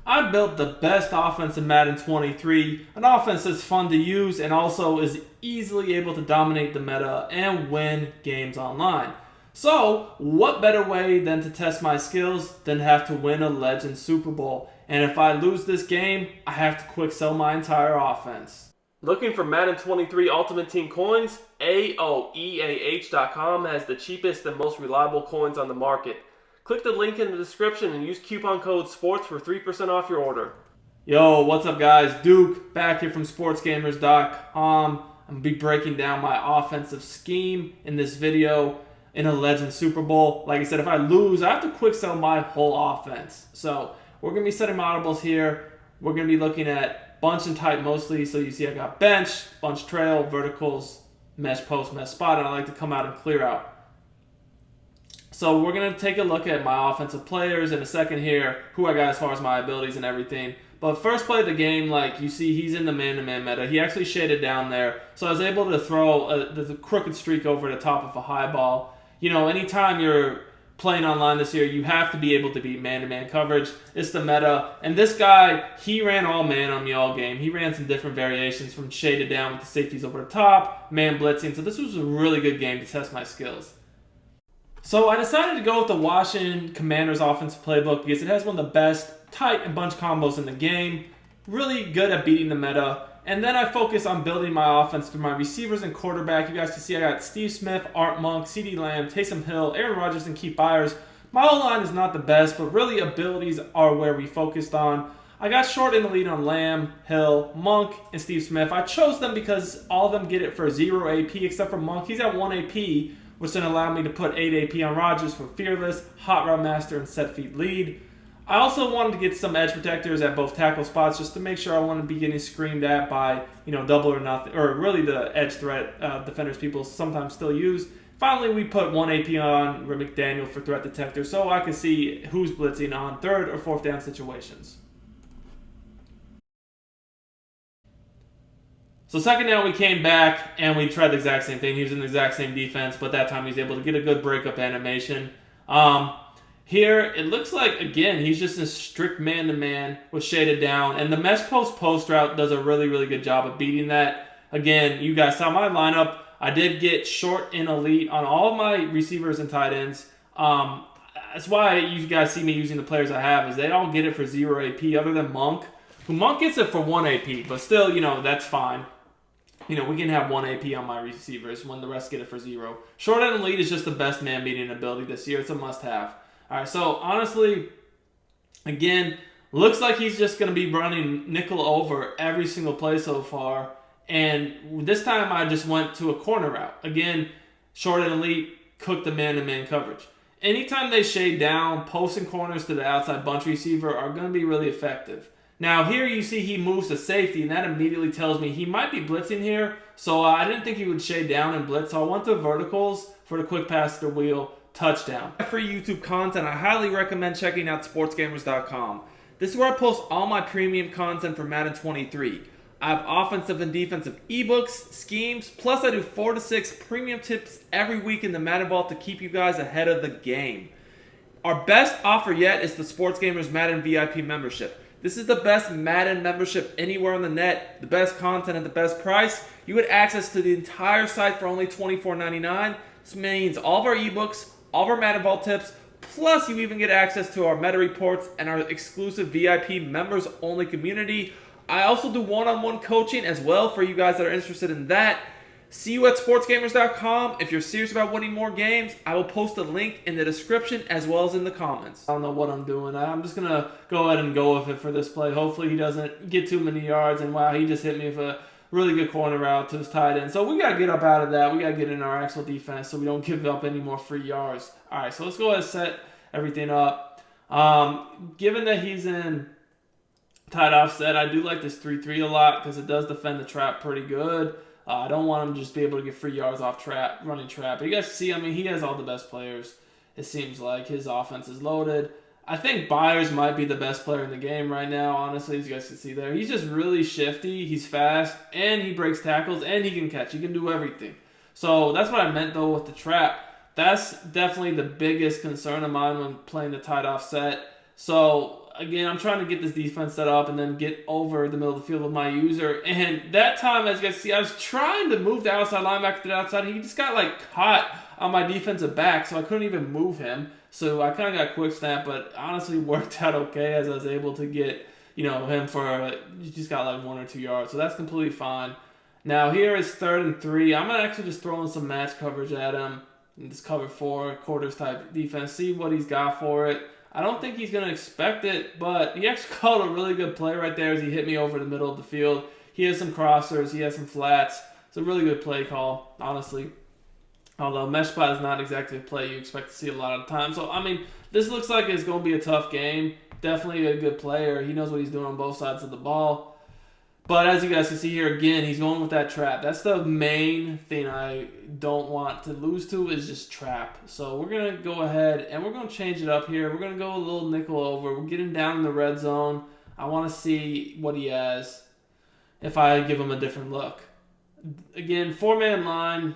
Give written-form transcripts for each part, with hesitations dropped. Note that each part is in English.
I built the best offense in Madden 23, an offense that's fun to use and also is easily able to dominate the meta and win games online. So, what better way than to test my skills than have to win a Legend Super Bowl? And if I lose this game, I have to quick sell my entire offense. Looking for Madden 23 Ultimate Team coins? AOEAH.com has the cheapest and most reliable coins on the market. Click the link in the description and use coupon code SPORTS for 3% off your order. Yo, what's up guys? Duke back here from Sportsgamerz.com. I'm going to be breaking down my offensive scheme in this video in a Legend Super Bowl. Like I said, if I lose, I have to quick sell my whole offense. So we're going to be setting my audibles here. We're going to be looking at bunch and type mostly. So you see I got bench, bunch trail, verticals, mesh post, mesh spot, and I like to come out and clear out. So we're going to take a look at my offensive players in a second here, who I got as far as my abilities and everything. But first play of the game, like you see, he's in the man-to-man meta. He actually shaded down there. So I was able to throw the crooked streak over the top of a high ball. You know, anytime you're playing online this year, you have to be able to beat man-to-man coverage. It's the meta. And this guy, he ran all man on me all game. He ran some different variations from shaded down with the safeties over the top, man blitzing. So this was a really good game to test my skills. So I decided to go with the Washington Commanders offensive playbook because it has one of the best tight and bunch combos in the game. Really good at beating the meta. And then I focus on building my offense through my receivers and quarterback. You guys can see I got Steve Smith, Art Monk, CeeDee Lamb, Taysom Hill, Aaron Rodgers, and Keith Byers. My O-line is not the best, but really abilities are where we focused on. I got short in the lead on Lamb, Hill, Monk, and Steve Smith. I chose them because all of them get it for 0 AP except for Monk. He's at 1 AP. Which then allowed me to put 8 AP on Rodgers for Fearless, Hot Route Master, and Set Feet Lead. I also wanted to get some edge protectors at both tackle spots just to make sure I wouldn't be getting screamed at by, double or nothing, or really the edge threat defenders people sometimes still use. Finally, we put 1 AP on McDaniel for threat detector so I could see who's blitzing on third or fourth down situations. So second down, we came back and we tried the exact same thing. He was in the exact same defense, but that time he was able to get a good breakup animation. Here, it looks like, again, he's just a strict man-to-man with shaded down. And the mesh post route does a really, really good job of beating that. Again, you guys saw my lineup. I did get short and elite on all of my receivers and tight ends. That's why you guys see me using the players I have, is they all get it for 0 AP other than Monk. Monk gets it for 1 AP, but still, that's fine. We can have 1 AP on my receivers when the rest get it for 0. Short and elite is just the best man-beating ability this year. It's a must-have. All right, so honestly, again, looks like he's just going to be running nickel over every single play so far. And this time I just went to a corner route. Again, short and elite, cook the man-to-man coverage. Anytime they shade down, post and corners to the outside bunch receiver are going to be really effective. Now here you see he moves to safety, and that immediately tells me he might be blitzing here. So I didn't think he would shade down and blitz, so I went to verticals for the quick pass to the wheel touchdown. For YouTube content, I highly recommend checking out Sportsgamerz.com. This is where I post all my premium content for Madden 23. I have offensive and defensive eBooks, schemes, plus I do 4 to 6 premium tips every week in the Madden Vault to keep you guys ahead of the game. Our best offer yet is the Sportsgamerz Madden VIP membership. This is the best Madden membership anywhere on the net, the best content at the best price. You get access to the entire site for only $24.99. This means all of our ebooks, all of our Madden Vault tips, plus you even get access to our meta reports and our exclusive VIP members-only community. I also do one-on-one coaching as well for you guys that are interested in that. See you at Sportsgamerz.com. If you're serious about winning more games, I will post a link in the description as well as in the comments. I don't know what I'm doing. I'm just going to go ahead and go with it for this play. Hopefully he doesn't get too many yards. And wow, he just hit me with a really good corner route to his tight end. So we got to get up out of that. We got to get in our actual defense so we don't give up any more free yards. All right, so let's go ahead and set everything up. Given that he's in tight offset, I do like this 3-3 a lot because it does defend the trap pretty good. I don't want him to just be able to get free yards off running trap. But you guys see, he has all the best players. It seems like his offense is loaded. I think Byers might be the best player in the game right now, honestly, as you guys can see there. He's just really shifty. He's fast, and he breaks tackles, and he can catch. He can do everything. So that's what I meant, though, with the trap. That's definitely the biggest concern of mine when playing the tight offset. So again, I'm trying to get this defense set up and then get over the middle of the field with my user. And that time, as you guys see, I was trying to move the outside linebacker to the outside. He just got like caught on my defensive back, so I couldn't even move him. So I kind of got a quick snap, but honestly worked out okay as I was able to get, him for, he just got like 1 or 2 yards. So that's completely fine. Now here is 3rd and 3. I'm going to actually just throw in some match coverage at him. This cover 4 quarters type defense. See what he's got for it. I don't think he's going to expect it, but he actually called a really good play right there as he hit me over the middle of the field. He has some crossers. He has some flats. It's a really good play call, honestly. Although mesh spot is not exactly a play you expect to see a lot of the time. So, I mean, this looks like it's going to be a tough game. Definitely a good player. He knows what he's doing on both sides of the ball. But as you guys can see here, again, he's going with that trap. That's the main thing I don't want to lose to is just trap. So we're going to go ahead and we're going to change it up here. We're going to go a little nickel over. We're getting down in the red zone. I want to see what he has if I give him a different look. Again, 4-man line,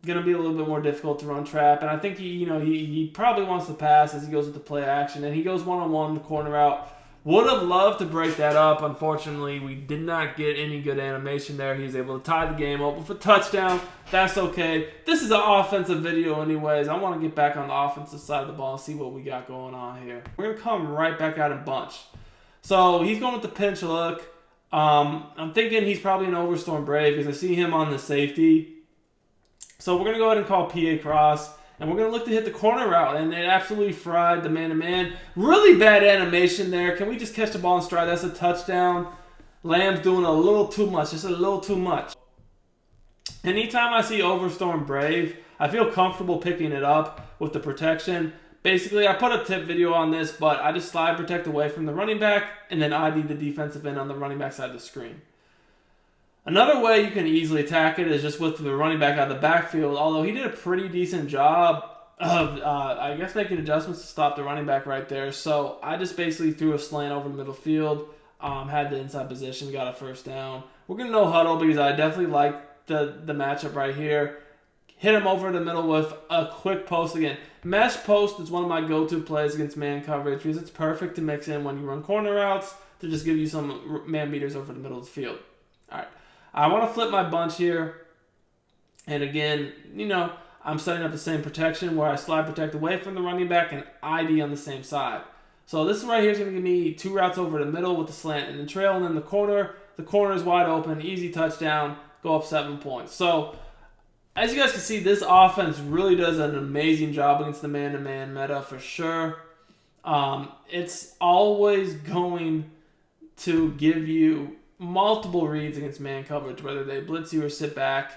going to be a little bit more difficult to run trap. And I think he probably wants to pass as he goes with the play action. And he goes one-on-one the corner out. Would have loved to break that up. Unfortunately, we did not get any good animation there. He was able to tie the game up with a touchdown. That's okay. This is an offensive video anyways. I want to get back on the offensive side of the ball and see what we got going on here. We're going to come right back out in bunch. So he's going with the pinch look. I'm thinking he's probably an Overstorm Brave because I see him on the safety. So we're going to go ahead and call PA cross. And we're going to look to hit the corner route. And it absolutely fried the man-to-man. Really bad animation there. Can we just catch the ball in stride? That's a touchdown. Lamb's doing a little too much. Just a little too much. Anytime I see Overstorm Brave, I feel comfortable picking it up with the protection. Basically, I put a tip video on this, but I just slide protect away from the running back and then ID the defensive end on the running back side of the screen. Another way you can easily attack it is just with the running back out of the backfield, although he did a pretty decent job of, I guess, making adjustments to stop the running back right there. So I just basically threw a slant over the middle field, had the inside position, got a first down. We're going to no huddle because I definitely like the matchup right here. Hit him over the middle with a quick post again. Mesh post is one of my go-to plays against man coverage because it's perfect to mix in when you run corner routes to just give you some man beaters over the middle of the field. All right. I want to flip my bunch here. And again, I'm setting up the same protection where I slide protect away from the running back and ID on the same side. So this right here is going to give me 2 routes over the middle with the slant and the trail and then the corner. The corner is wide open, easy touchdown, go up 7 points. So as you guys can see, this offense really does an amazing job against the man-to-man meta for sure. It's always going to give you multiple reads against man coverage, whether they blitz you or sit back,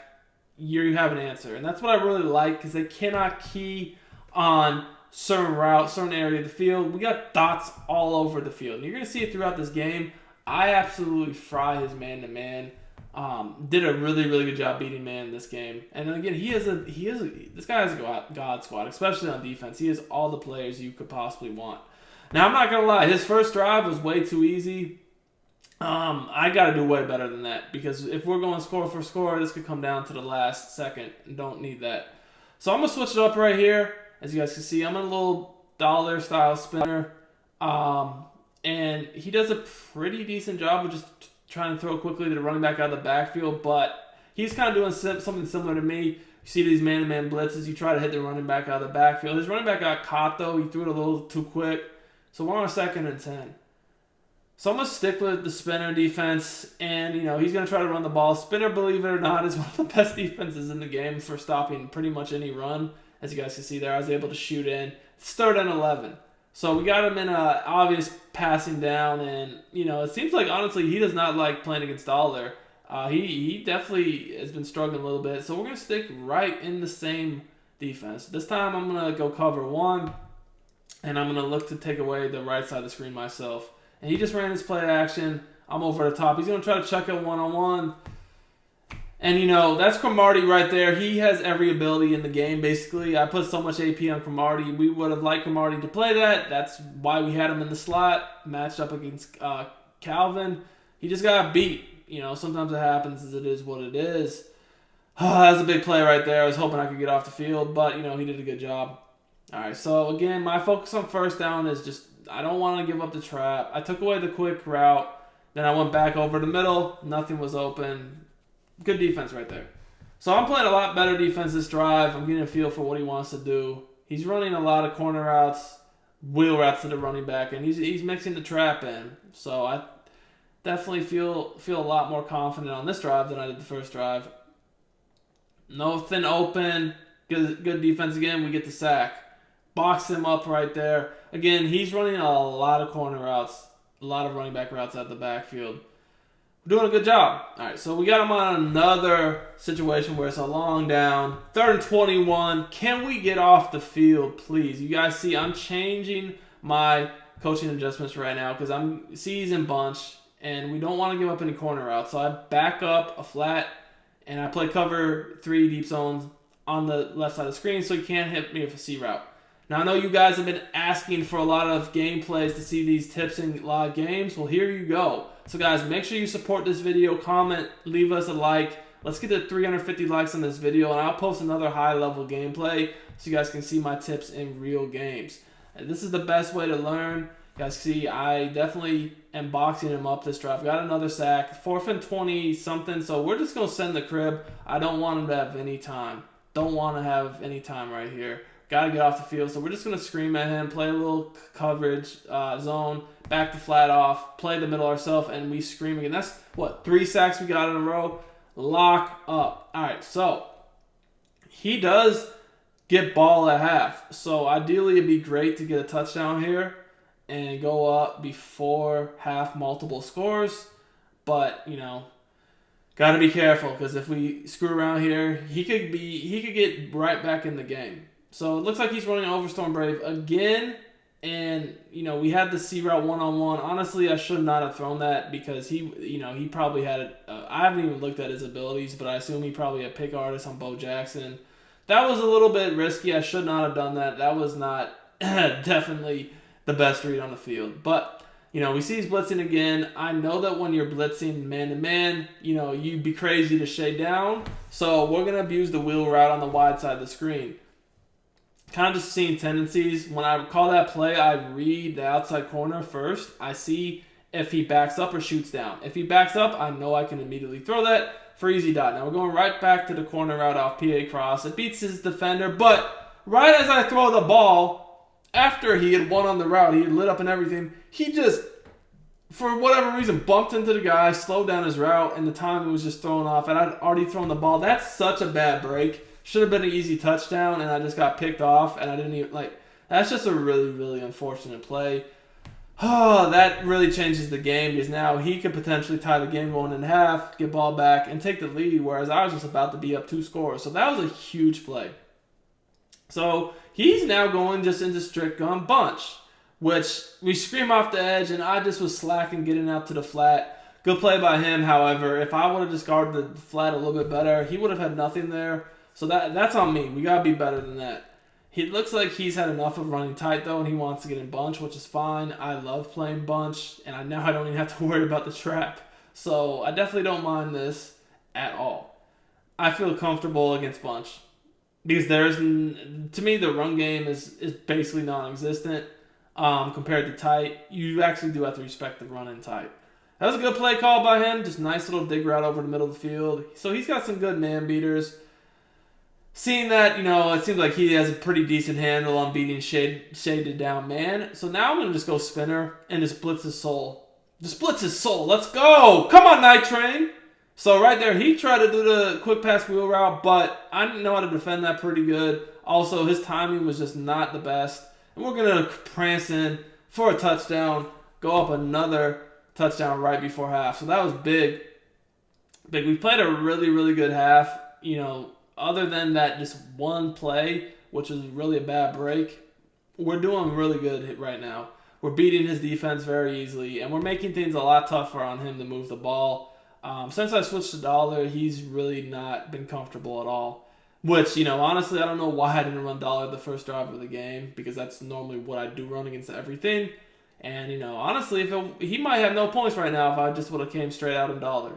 you have an answer. And that's what I really like because they cannot key on certain routes, certain area of the field. We got dots all over the field. And you're going to see it throughout this game. I absolutely fry his man-to-man. Did a really, really good job beating man in this game. And then again, this guy has a god squad, especially on defense. He has all the players you could possibly want. Now, I'm not going to lie. His first drive was way too easy. I got to do way better than that because if we're going score for score, this could come down to the last second and don't need that. So I'm going to switch it up right here. As you guys can see, I'm in a little dollar style spinner. And he does a pretty decent job of just trying to throw quickly to the running back out of the backfield, but he's kind of doing something similar to me. You see these man-to-man blitzes, you try to hit the running back out of the backfield. His running back got caught though, he threw it a little too quick. So we're on a 2nd and 10. So I'm going to stick with the spinner defense, and, he's going to try to run the ball. Spinner, believe it or not, is one of the best defenses in the game for stopping pretty much any run. As you guys can see there, I was able to shoot in. It's 3rd and 11. So we got him in a obvious passing down, and, it seems like, honestly, he does not like playing against Dollar. He definitely has been struggling a little bit. So we're going to stick right in the same defense. This time I'm going to go cover 1, and I'm going to look to take away the right side of the screen myself. And he just ran his play action. I'm over the top. He's going to try to chuck it one-on-one. And, that's Cromartie right there. He has every ability in the game, basically. I put so much AP on Cromartie. We would have liked Cromartie to play that. That's why we had him in the slot, matched up against Calvin. He just got beat. Sometimes it happens as it is what it is. That's a big play right there. I was hoping I could get off the field, but, he did a good job. All right, so, again, my focus on first down is just I don't want to give up the trap. I took away the quick route. Then I went back over the middle. Nothing was open. Good defense right there. So I'm playing a lot better defense this drive. I'm getting a feel for what he wants to do. He's running a lot of corner routes, wheel routes to the running back, and he's mixing the trap in. So I definitely feel a lot more confident on this drive than I did the first drive. Nothing open. Good defense again. We get the sack. Box him up right there. Again, he's running a lot of corner routes, a lot of running back routes out the backfield. We're doing a good job. All right, so we got him on another situation where it's a long down. 3rd and 21. Can we get off the field, please? You guys see I'm changing my coaching adjustments right now because I'm C's in bunch, and we don't want to give up any corner routes. So I back up a flat, and I play cover 3 deep zones on the left side of the screen so you can't hit me with a C route. Now, I know you guys have been asking for a lot of gameplays to see these tips in live games. Well, here you go. So, guys, make sure you support this video. Comment, leave us a like. Let's get to 350 likes on this video, and I'll post another high-level gameplay so you guys can see my tips in real games. And this is the best way to learn. You guys see, I definitely am boxing him up this drive. Got another sack. 4th and 20-something, so we're just going to send the crib. I don't want him to have any time. Don't want to have any time right here. Got to get off the field, so we're just going to scream at him, play a little coverage zone, back the flat off, play the middle ourselves, and we scream again. That's, 3 sacks we got in a row? Lock up. All right, so he does get ball at half. So ideally, it'd be great to get a touchdown here and go up before half multiple scores. But, got to be careful because if we screw around here, he could get right back in the game. So it looks like he's running over Storm Brave again, and we had the C route one-on-one. Honestly, I should not have thrown that because he probably had I haven't even looked at his abilities, but I assume he probably had pick artist on Bo Jackson. That was a little bit risky. I should not have done that. That was not definitely the best read on the field. But we see he's blitzing again. I know that when you're blitzing man-to-man, you'd be crazy to shade down. So we're gonna abuse the wheel route on the wide side of the screen. Kind of just seeing tendencies. When I call that play, I read the outside corner first. I see if he backs up or shoots down. If he backs up, I know I can immediately throw that for easy dot. Now we're going right back to the corner route off PA cross. It beats his defender, but right as I throw the ball, after he had won on the route, he had lit up and everything, he just, for whatever reason, bumped into the guy, slowed down his route, and the time it was just thrown off, and I'd already thrown the ball. That's such a bad break. Should have been an easy touchdown, and I just got picked off, and I didn't even, that's just a really, really unfortunate play. Oh, that really changes the game, because now he could potentially tie the game going in half, get ball back, and take the lead, whereas I was just about to be up 2 scores. So that was a huge play. So he's now going just into strict gun bunch, which we scream off the edge, and I just was slacking getting out to the flat. Good play by him, however. If I would have just guarded the flat a little bit better, he would have had nothing there. So that's on me. We got to be better than that. He looks like he's had enough of running tight, though, and he wants to get in bunch, which is fine. I love playing bunch, and I don't even have to worry about the trap. So I definitely don't mind this at all. I feel comfortable against bunch because to me, the run game is basically non-existent compared to tight. You actually do have to respect the run in tight. That was a good play call by him. Just nice little dig route over the middle of the field. So he's got some good man beaters. Seeing that, it seems like he has a pretty decent handle on beating shaded down man. So now I'm going to just go spinner and just blitz his soul. Just blitz his soul. Let's go. Come on, Night Train. So right there, he tried to do the quick pass wheel route, but I didn't know how to defend that pretty good. Also, his timing was just not the best. And we're going to prance in for a touchdown. Go up another touchdown right before half. So that was big. We played a really, really good half. Other than that just one play, which was really a bad break, we're doing really good right now. We're beating his defense very easily, and we're making things a lot tougher on him to move the ball. Since I switched to dollar, he's really not been comfortable at all. Which, honestly, I don't know why I didn't run dollar the first drive of the game, because that's normally what I do run against everything. And, honestly, he might have no points right now if I just would have came straight out in dollar.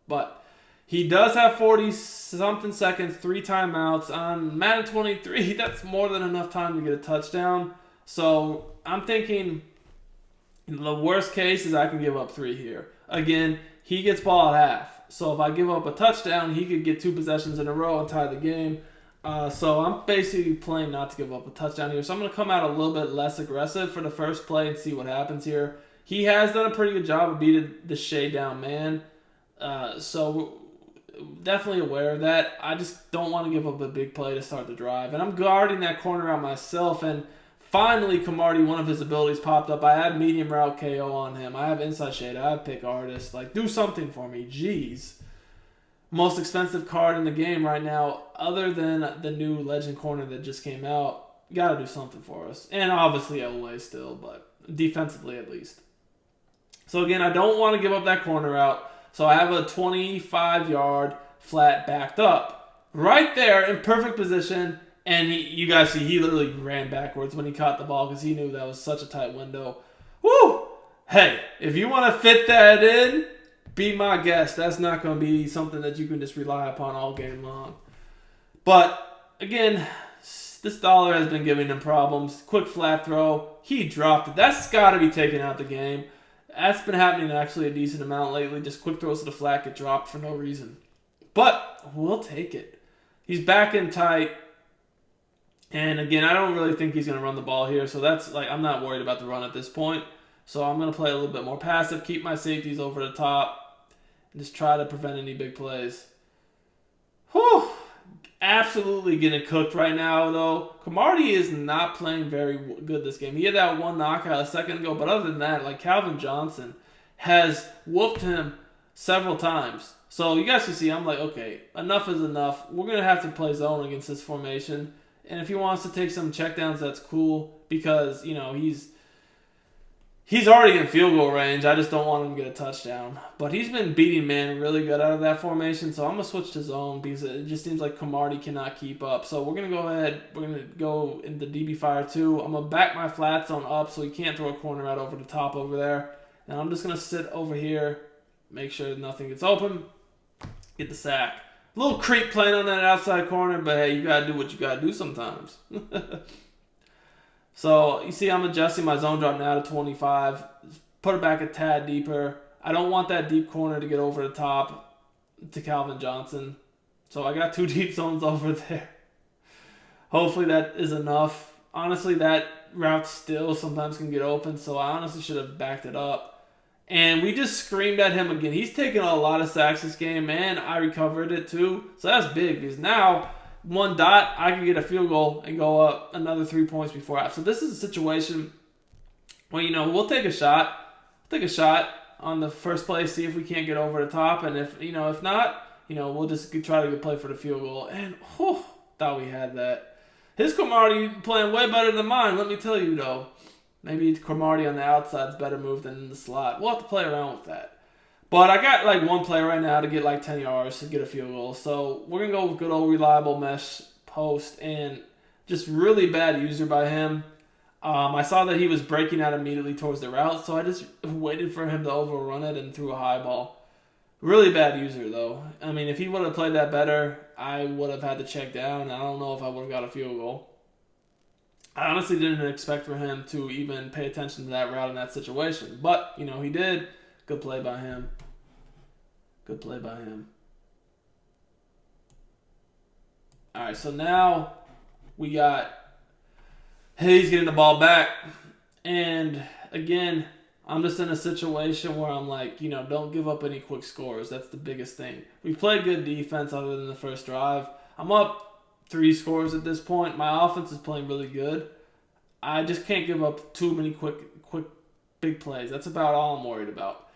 But he does have 40-something seconds, 3 timeouts. On Madden 23, that's more than enough time to get a touchdown. So I'm thinking The worst case is I can give up 3 here. Again, he gets ball at half. So if I give up a touchdown, he could get 2 possessions in a row and tie the game. So I'm basically playing not to give up a touchdown here. So I'm going to come out a little bit less aggressive for the first play and see what happens here. He has done a pretty good job of beating the shade down man. So definitely aware of that. I just don't want to give up a big play to start the drive. And I'm guarding that corner out myself. And finally, Cromartie, one of his abilities popped up. I have medium route KO on him. I have inside shade. I have pick artist. Like, do something for me. Jeez. Most expensive card in the game right now, other than the new legend corner that just came out. You got to do something for us. And obviously Elway still, but defensively at least. So again, I don't want to give up that corner out. So I have a 25-yard flat backed up. Right there in perfect position. And you guys see, he literally ran backwards when he caught the ball because he knew that was such a tight window. Woo! Hey, if you want to fit that in, be my guest. That's not going to be something that you can just rely upon all game long. But, again, this dollar has been giving him problems. Quick flat throw. He dropped it. That's got to be taken out the game. That's been happening actually a decent amount lately. Just quick throws to the flat get dropped for no reason. But we'll take it. He's back in tight. And again, I don't really think he's going to run the ball here. So that's like, I'm not worried about the run at this point. So I'm going to play a little bit more passive, keep my safeties over the top, and just try to prevent any big plays. Whew. Absolutely getting cooked right now, though. Cromartie is not playing very good this game. He had that one knockout a second ago, but other than that, like Calvin Johnson has whooped him several times. So you guys can see, I'm like, okay, enough is enough. We're going to have to play zone against this formation. And if he wants to take some checkdowns, that's cool because, you know, he's already in field goal range. I just don't want him to get a touchdown. But he's been beating man really good out of that formation, so I'm going to switch to zone because it just seems like Cromartie cannot keep up. So we're going to go ahead. We're going to go into DB Fire 2. I'm going to back my flat zone up so he can't throw a corner out over the top over there. And I'm just going to sit over here, make sure nothing gets open, get the sack. A little creep playing on that outside corner, but hey, you got to do what you got to do sometimes. So, you see I'm adjusting my zone drop now to 25. Put it back a tad deeper. I don't want that deep corner to get over the top to Calvin Johnson. So, I got 2 deep zones over there. Hopefully that is enough. Honestly, that route still sometimes can get open, so I honestly should have backed it up. And we just screamed at him again. He's taken a lot of sacks this game, and I recovered it too. So that's big because now, 1 dot, I can get a field goal and go up another 3 points before half. So this is a situation where, you know, we'll take a shot. Take a shot on the first play, see if we can't get over the top. And if not, you know, we'll just try to play for the field goal. And, thought we had that. His Cromartie playing way better than mine, let me tell you, though. Maybe Cromartie on the outside is better move than in the slot. We'll have to play around with that. But I got like 1 play right now to get like 10 yards to get a field goal. So we're going to go with good old reliable mesh post and just really bad user by him. I saw that he was breaking out immediately towards the route, so I just waited for him to overrun it and threw a high ball. Really bad user, though. I mean, if he would have played that better, I would have had to check down. I don't know if I would have got a field goal. I honestly didn't expect for him to even pay attention to that route in that situation. But, you know, he did. Good play by him. Good play by him. All right, so now we got Hayes getting the ball back. And, again, I'm just in a situation where I'm like, you know, don't give up any quick scores. That's the biggest thing. We played good defense other than the first drive. I'm up 3 scores at this point. My offense is playing really good. I just can't give up too many quick big plays. That's about all I'm worried about.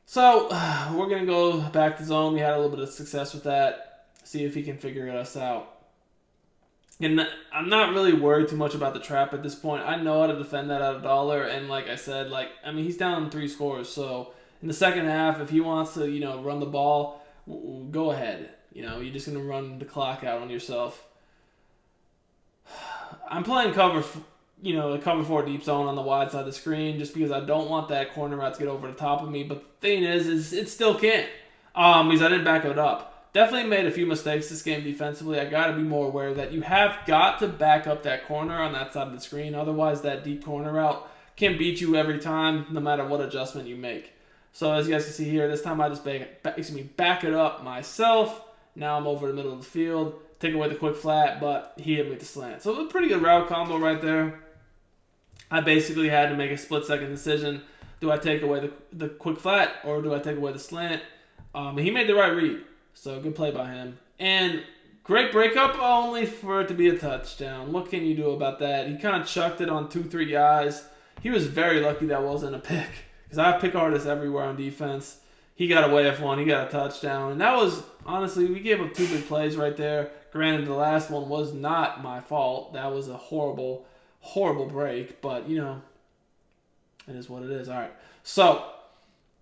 So, we're going to go back to zone. We had a little bit of success with that. See if he can figure us out. And I'm not really worried too much about the trap at this point. I know how to defend that at a dollar. And like I said, he's down 3 scores. So, in the second half, if he wants to, you know, run the ball, go ahead. You know, you're just going to run the clock out on yourself. I'm playing cover 4 deep zone on the wide side of the screen just because I don't want that corner route to get over the top of me. But the thing is it still can't because I didn't back it up. Definitely made a few mistakes this game defensively. I got to be more aware that you have got to back up that corner on that side of the screen. Otherwise, that deep corner route can't beat you every time, no matter what adjustment you make. So as you guys can see here, this time I just back it up myself. Now I'm over the middle of the field, take away the quick flat, but he hit me with the slant. So it was a pretty good route combo right there. I basically had to make a split-second decision. Do I take away the quick flat or do I take away the slant? He made the right read, so good play by him. And great breakup, only for it to be a touchdown. What can you do about that? He kind of chucked it on 2-3 guys. He was very lucky that wasn't a pick, because I pick artists everywhere on defense. He got away with one. He got a touchdown. And that was, honestly, we gave up 2 big plays right there. Granted, the last one was not my fault. That was a horrible, horrible break. But, you know, it is what it is. All right. So,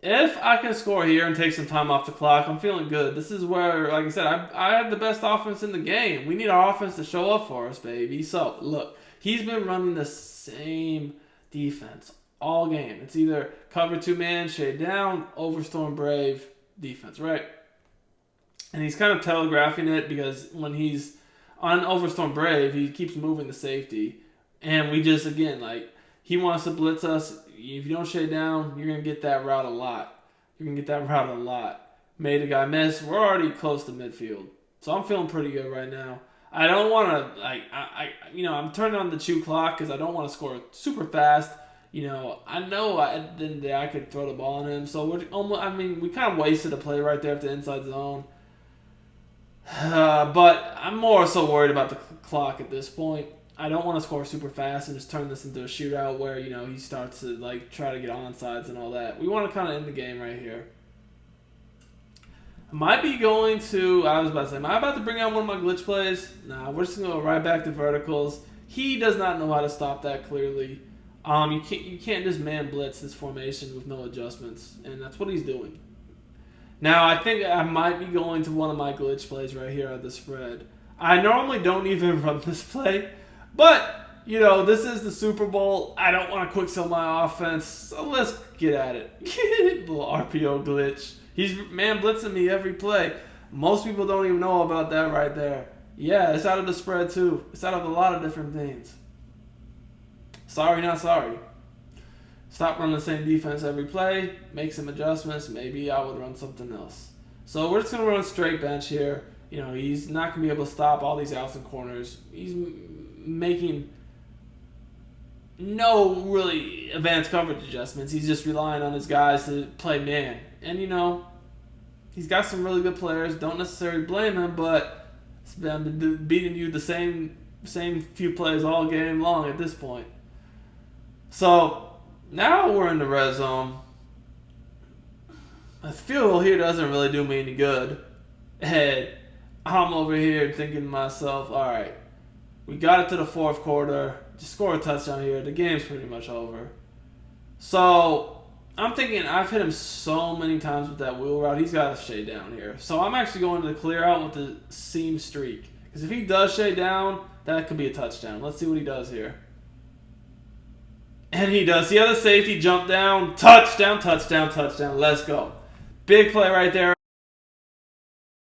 if I can score here and take some time off the clock, I'm feeling good. This is where, like I said, I have the best offense in the game. We need our offense to show up for us, baby. So, look, he's been running the same defense all game. It's either cover 2-man, shade down, overstorm brave defense, right? And he's kind of telegraphing it because when he's on overstorm brave, he keeps moving the safety. And we just, again, like, he wants to blitz us. If you don't shade down, you're going to get that route a lot. You're going to get that route a lot. Made a guy miss. We're already close to midfield. So I'm feeling pretty good right now. I don't want to, like, I'm turning on the chew clock because I don't want to score super fast. You know at the end of the day I could throw the ball on him. So we kind of wasted a play right there at the inside zone. But I'm more so worried about the clock at this point. I don't want to score super fast and just turn this into a shootout where, you know, he starts to, like, try to get onside and all that. We want to kind of end the game right here. Am I about to bring out one of my glitch plays? Nah, we're just going to go right back to verticals. He does not know how to stop that clearly. You can't just man blitz this formation with no adjustments, and that's what he's doing. Now, I think I might be going to one of my glitch plays right here at the spread. I normally don't even run this play, but, you know, this is the Super Bowl. I don't want to quick sell my offense, so let's get at it. Little RPO glitch. He's man blitzing me every play. Most people don't even know about that right there. Yeah, it's out of the spread too. It's out of a lot of different things. Sorry, not sorry. Stop running the same defense every play. Make some adjustments. Maybe I would run something else. So we're just going to run straight bench here. You know, he's not going to be able to stop all these outs and corners. He's making no really advanced coverage adjustments. He's just relying on his guys to play man. And, you know, he's got some really good players. Don't necessarily blame him, but it's been beating you the same few plays all game long at this point. So, now we're in the red zone. The field goal here doesn't really do me any good. And I'm over here thinking to myself, all right, we got it to the fourth quarter. Just score a touchdown here. The game's pretty much over. So, I'm thinking I've hit him so many times with that wheel route. He's got to shade down here. So, I'm actually going to the clear out with the seam streak. Because if he does shade down, that could be a touchdown. Let's see what he does here. And he does. The other safety jump down. Touchdown, touchdown, touchdown. Let's go. Big play right there.